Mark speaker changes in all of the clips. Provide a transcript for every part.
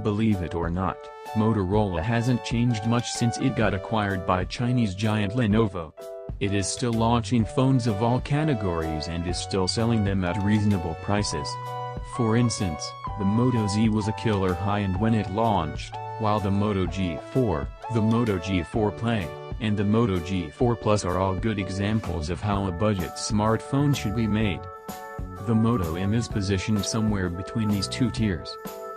Speaker 1: Believe it or not, Motorola hasn't changed much since it got acquired by Chinese giant Lenovo. It is still launching phones of all categories and is still selling them at reasonable prices. For instance, the Moto Z was a killer high-end when it launched, while the Moto G4, the Moto G4 Play, and the Moto G4 Plus are all good examples of how a budget smartphone should be made. The Moto M is positioned somewhere between these two tiers.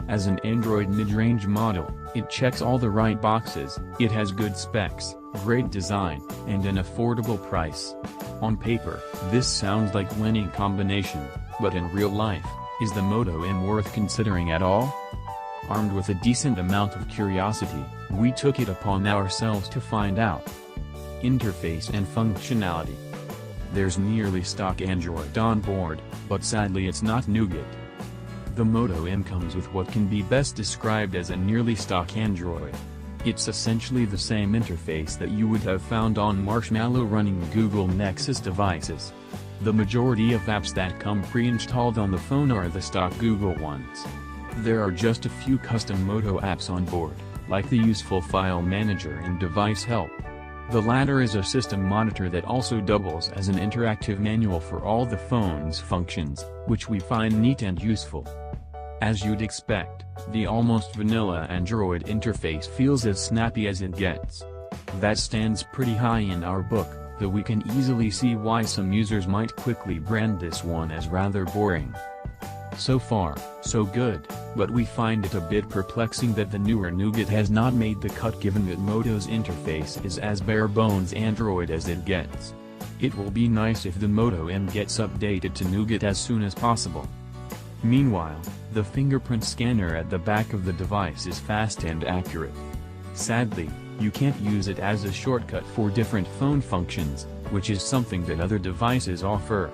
Speaker 1: As an Android mid-range model, it checks all the right boxes. It has good specs, great design, and an affordable price. On paper, this sounds like a winning combination, but in real life, is the Moto M worth considering at all? Armed with a decent amount of curiosity, we took it upon ourselves to find out. Interface and functionality. There's nearly stock Android on board, but sadly it's not nougat. The Moto M comes with what can be best described as a nearly stock Android. It's essentially the same interface that you would have found on Marshmallow running Google Nexus devices. The majority of apps that come pre-installed on the phone are the stock Google ones. There are just a few custom Moto apps on board, like the useful File Manager and Device Help. The latter is a system monitor that also doubles as an interactive manual for all the phone's functions, which we find neat and useful. As you'd expect, the almost vanilla Android interface feels as snappy as it gets. That stands pretty high in our book, though we can easily see why some users might quickly brand this one as rather boring. So far, so good, but we find it a bit perplexing that the newer Nougat has not made the cut given that Moto's interface is as bare-bones Android as it gets. It will be nice if the Moto M gets updated to Nougat as soon as possible. Meanwhile, the fingerprint scanner at the back of the device is fast and accurate. Sadly, you can't use it as a shortcut for different phone functions, which is something that other devices offer.